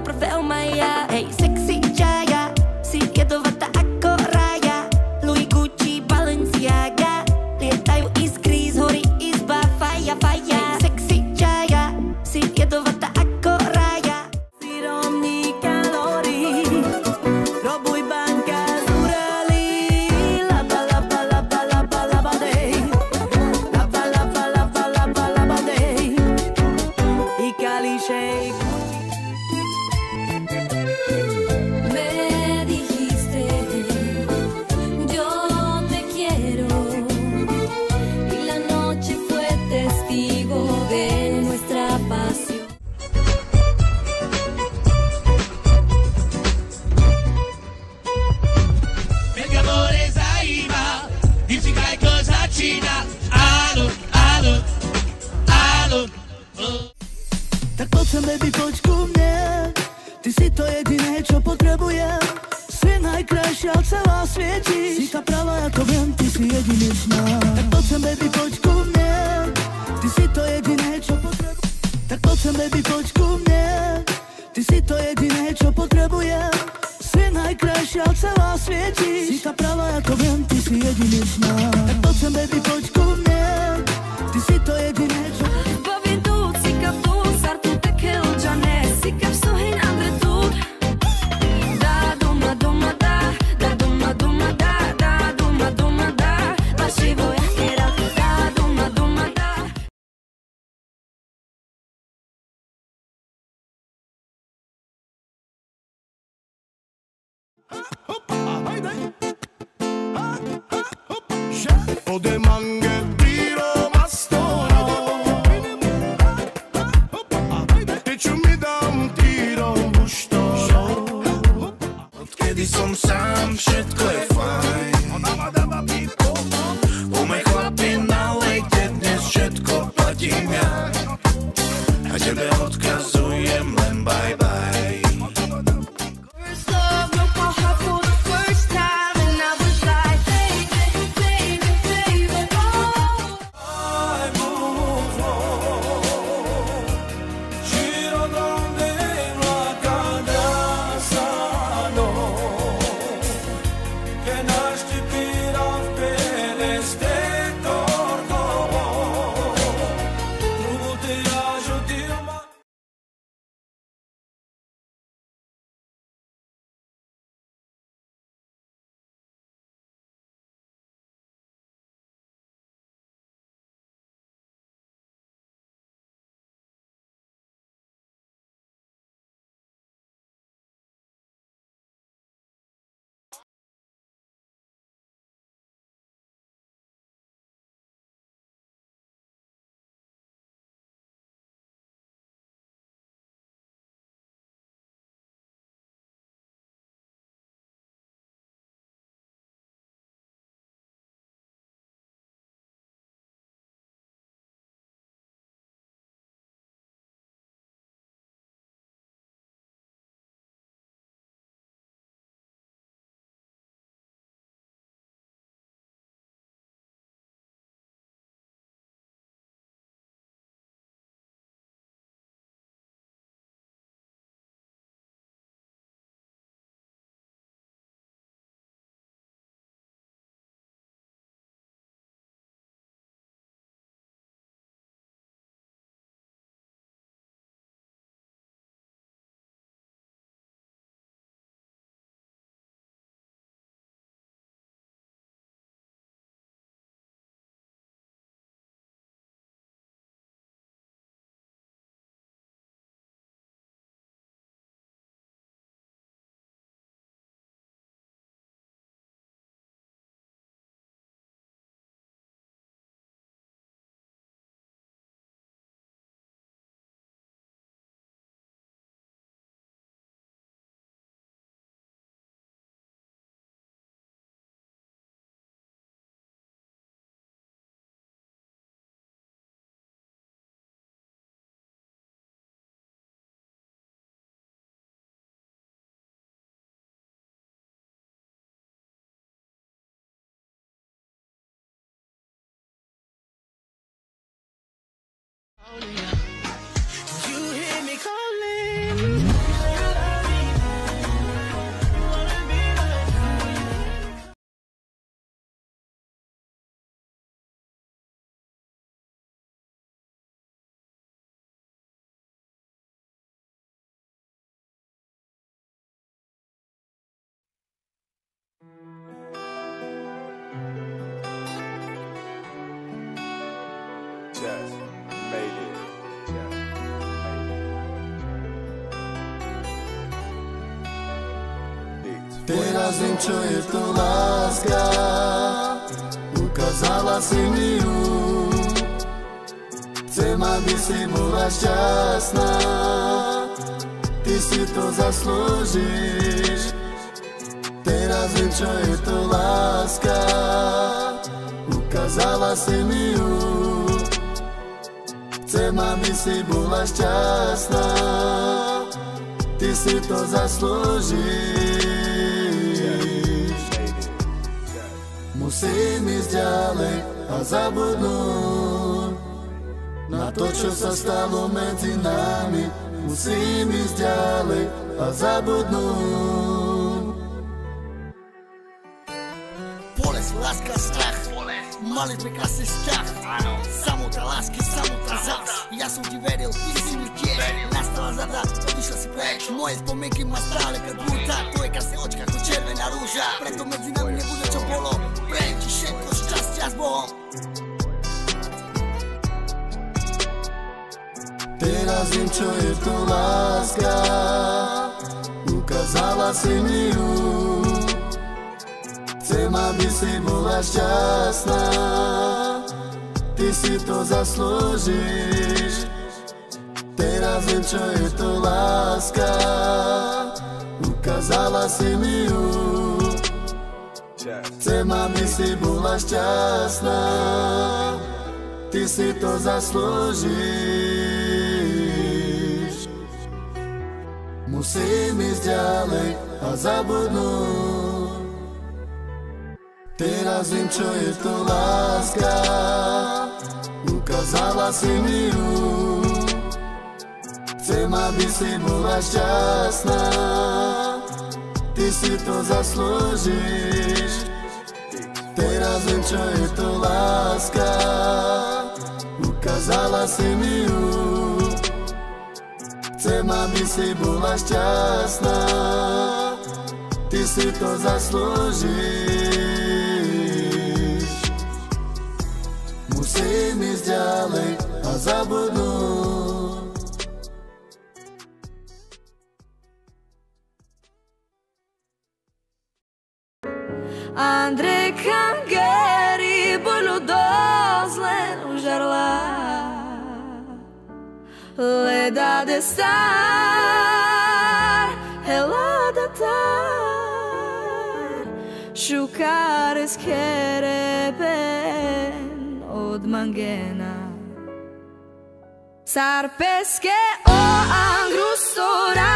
prvé Maja. Hej, sexy Jaya, si jedovatá ako Raja. Louis Gucci, Balenciaga, lietajú iskry z hory, izba, faja, faja. Hej, sexy Jaya, si jedovatá ako Raja. Siromní kalórií, robuj banka z Uralí. Laba, laba, laba, laba, laba, dej. Laba, laba, laba, laba, laba, dej. I kališej. Me dijiste, yo te quiero, y la noche fue testigo de nuestra pasión. Perché amore sai ma dici che cosa cina. Alo, alo, alo, oh. Tak poď sem, baby, poď ku mne. Ty si to jediné, čo potrebujem. Si najkrajšia, celá svieti. Si tá pravá, ako viem, ty si jedinečná. Tak poď sem, baby, poď ku mne. Ty si to jediné, čo potrebujem. Tak poď sem, baby, poď ku mne. Ty si to jediné, čo potrebujem. Si najkrajšia, celá svieti. Si tá pravá, ako viem, ty si jedinečná. Tak poď sem, baby, poď ku mne. Ty si to jediné, čo Bovindut, sikap tu, sartu tekel, džane. Sikap suhin andretut. Da, duma, duma, da. Da, duma, duma, da. Da, duma, duma, da. Baši voy a querer. Da, duma, duma, da. Ode mange biro mastoro. Te čo mi dám týrom buštoro. Odkedy som sám, všetko je fajn. Umej chlapi, nalejte, dnes všetko platím ja. A tebe odkazujem len bye bye. First love, broke my heart for the first time, and I was like, baby, baby, baby, oh. Giro donde no alcanza, no. Que naš ti pira v peleste torgo. Drugu te ja žutim. You hear me calling. Teraz viem, čo je to láska, ukázala si mi ju. Chcem, aby si bola šťastná, ty si to zaslúžiš. Teraz viem, čo je to láska, ukázala si mi ju. Chcem, aby si bola šťastná, ty si to zaslúžiš. Musím ísť ďalej a zabudnúť na to, čo sa stalo medzi nami. Musím ísť ďalej a zabudnúť. Bolesť, láska, strach, mali sme krásny vzťah. Samota lásky, samota zas. Ja som ti veril, ty si mi tiež. Nastala zada, odišla si preč. Moje spomienky ma stále krvúta. Tvoje krásne očka ako červená rúža. Preto medzi nami nebude čo bolo. Prejem ti všetko, šťastia s Bohom. Teraz viem, čo je to láska, ukázala si mi ju. Chcem, aby si bola šťastná, ty si to zaslúžiš. Teraz viem, čo je to láska, ukázala si mi ju. Chcem, aby si bola šťastná, ty si to zaslúžiš. Musím ísť ďalej a zabudnúť. Teraz viem, čo je to láska, ukázala si mi ju. Chcem, aby si bola šťastná, ty si to zaslúžiš. Teraz viem, čo je to láska, ukázala si mi ju. Chcem, aby si bola šťastná, ty si to zaslúžiš. Musím ísť ďalej a zabudnúť. André Cangeri bolo dozlen užarla Leda de star helada tar Shukares kereben od mangena Sarpeske o angrustoran